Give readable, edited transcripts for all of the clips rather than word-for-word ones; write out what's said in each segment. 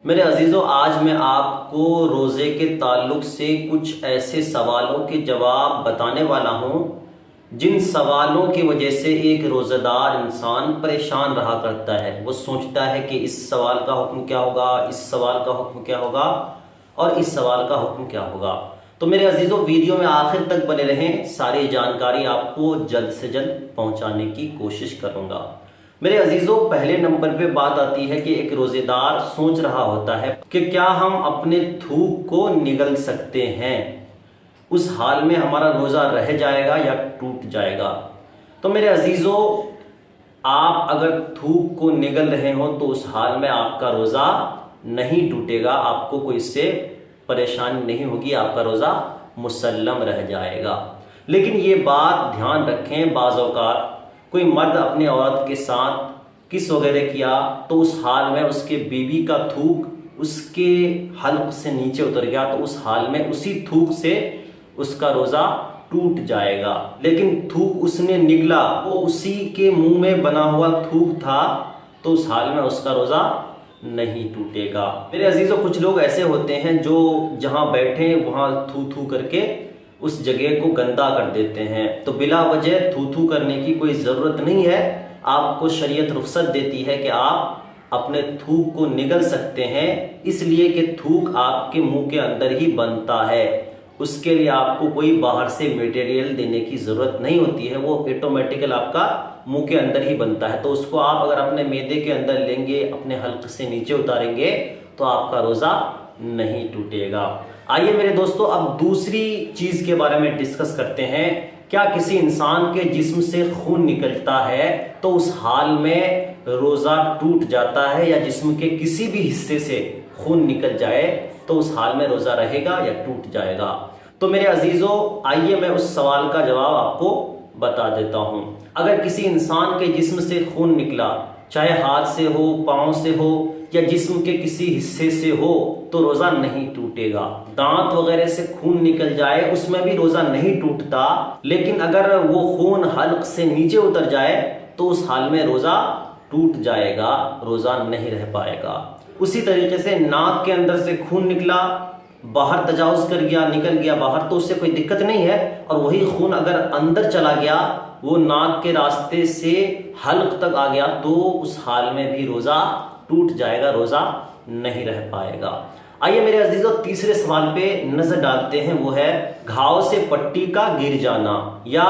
मेरे अजीजों, आज मैं आपको रोज़े के ताल्लुक से कुछ ऐसे सवालों के जवाब बताने वाला हूँ जिन सवालों की वजह से एक रोज़ेदार इंसान परेशान रहा करता है। वो सोचता है कि इस सवाल का हुक्म क्या होगा, इस सवाल का हुक्म क्या होगा और इस सवाल का हुक्म क्या होगा। तो मेरे अजीजों, वीडियो में आखिर तक बने रहें, सारी जानकारी आपको जल्द से जल्द पहुंचाने की कोशिश करूंगा। मेरे अजीजों, पहले नंबर पे बात आती है कि एक रोजेदार सोच रहा होता है कि क्या हम अपने थूक को निगल सकते हैं, उस हाल में हमारा रोजा रह जाएगा या टूट जाएगा। तो मेरे अजीजों, आप अगर थूक को निगल रहे हो तो उस हाल में आपका रोजा नहीं टूटेगा, आपको कोई इससे परेशानी नहीं होगी, आपका रोजा मुसल्लम रह जाएगा। लेकिन ये बात ध्यान रखें, बाज़ औक़ात कोई मर्द अपने औरत के साथ किस वगैरह किया तो उस हाल में उसके बीवी का थूक उसके हल्क से नीचे उतर गया, तो उस हाल में उसी थूक से उसका रोजा टूट जाएगा। लेकिन थूक उसने निगला, वो उसी के मुंह में बना हुआ थूक था, तो उस हाल में उसका रोजा नहीं टूटेगा। मेरे अजीजों, कुछ लोग ऐसे होते हैं जो जहां बैठे वहां थू थू करके उस जगह को गंदा कर देते हैं। तो बिला वजह थू थू करने की कोई ज़रूरत नहीं है। आपको शरीयत रुख्सत देती है कि आप अपने थूक को निगल सकते हैं, इसलिए कि थूक आपके मुंह के अंदर ही बनता है। उसके लिए आपको कोई बाहर से मटेरियल देने की ज़रूरत नहीं होती है, वो ऑटोमेटिकल आपका मुंह के अंदर ही बनता है। तो उसको आप अगर अपने मैदे के अंदर लेंगे, अपने हल्क से नीचे उतारेंगे, तो आपका रोज़ा नहीं टूटेगा। आइए मेरे दोस्तों, अब दूसरी चीज़ के बारे में डिस्कस करते हैं। क्या किसी इंसान के जिस्म से खून निकलता है तो उस हाल में रोज़ा टूट जाता है, या जिस्म के किसी भी हिस्से से खून निकल जाए तो उस हाल में रोज़ा रहेगा या टूट जाएगा। तो मेरे अजीज़ों, आइए मैं उस सवाल का जवाब आपको बता देता हूं। अगर किसी इंसान के जिस्म से खून निकला, चाहे हाथ से हो, पांव से हो या जिस्म के किसी हिस्से से हो, तो रोजा नहीं टूटेगा। दांत वगैरह से खून निकल जाए उसमें भी रोजा नहीं टूटता, लेकिन अगर वो खून हल्क से नीचे उतर जाए तो उस हाल में रोजा टूट जाएगा, रोजा नहीं रह पाएगा। उसी तरीके से नाक के अंदर से खून निकला, बाहर तजावुज कर गया, निकल गया बाहर, तो उससे कोई दिक्कत नहीं है। और वही खून अगर अंदर चला गया, वो नाक के रास्ते से हल्क तक आ गया, तो उस हाल में भी रोजा टूट जाएगा, रोजा नहीं रह पाएगा। आइए मेरे अजीजों, तीसरे सवाल पे नजर डालते हैं। वो है घाव से पट्टी का गिर जाना या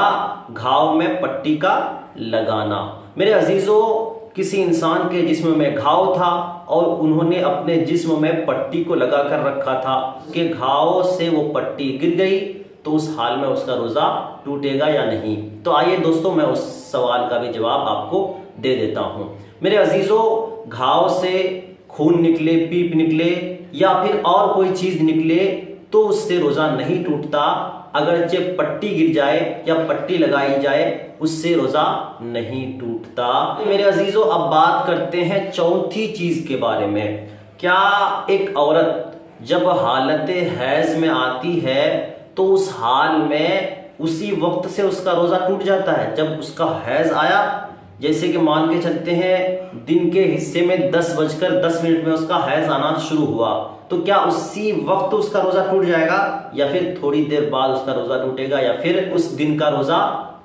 घाव में पट्टी का लगाना। मेरे अजीजों, किसी इंसान के जिस्म में घाव था और उन्होंने अपने जिस्म में पट्टी को लगा कर रखा था कि घाव से वो पट्टी गिर गई, तो उस हाल में उसका रोजा टूटेगा या नहीं। तो आइए दोस्तों, मैं उस सवाल का भी जवाब आपको दे देता हूं। मेरे अजीजों, घाव से खून निकले, पीप निकले या फिर और कोई चीज निकले तो उससे रोजा नहीं टूटता। अगरचे पट्टी गिर जाए या पट्टी लगाई जाए, उससे रोजा नहीं टूटता। मेरे अजीजों, अब बात करते हैं चौथी चीज के बारे में। क्या एक औरत जब हालत हैज में आती है तो उस हाल में उसी वक्त से उसका रोजा टूट जाता है? जब उसका हैज आया, जैसे कि मान के चलते हैं दिन के हिस्से में 10:10 में उसका हैज आना शुरू हुआ, तो क्या उसी वक्त उसका रोजा टूट जाएगा या फिर थोड़ी देर बाद उसका रोजा टूटेगा या फिर उस दिन का रोजा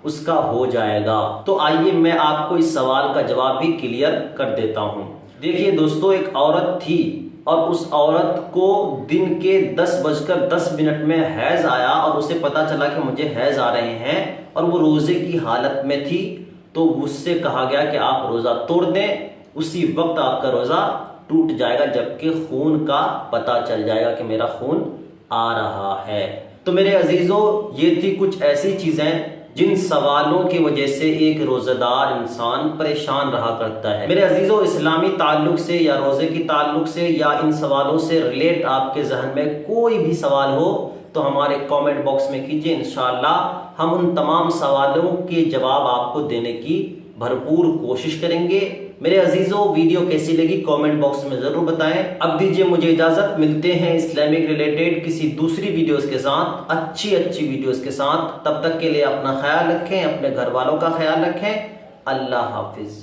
उसका हो जाएगा? तो आइए मैं आपको इस सवाल का जवाब भी क्लियर कर देता हूं। देखिए दोस्तों, एक औरत थी और उस औरत को दिन के 10:10 में हैज आया और उसे पता चला कि मुझे हैज आ रहे हैं और वो रोजे की हालत में थी, तो उससे कहा गया कि आप रोजा तोड़ दें, उसी वक्त आपका रोजा टूट जाएगा, जबकि खून का पता चल जाएगा कि मेरा खून आ रहा है। तो मेरे अजीजों, ये थी कुछ ऐसी चीजें जिन सवालों की वजह से एक रोजेदार इंसान परेशान रहा करता है। मेरे अजीजों, इस्लामी ताल्लुक से या रोजे की ताल्लुक से या इन सवालों से रिलेट आपके जहन में कोई भी सवाल हो तो हमारे कमेंट बॉक्स में कीजिए। इंशाअल्लाह हम उन तमाम सवालों के जवाब आपको देने की भरपूर कोशिश करेंगे। मेरे अजीजों, वीडियो कैसी लगी कमेंट बॉक्स में जरूर बताएं। अब दीजिए मुझे इजाजत, मिलते हैं इस्लामिक रिलेटेड किसी दूसरी वीडियोस के साथ, अच्छी वीडियोस के साथ। तब तक के लिए अपना ख्याल रखें, अपने घर वालों का ख्याल रखें। अल्लाह हाफिज।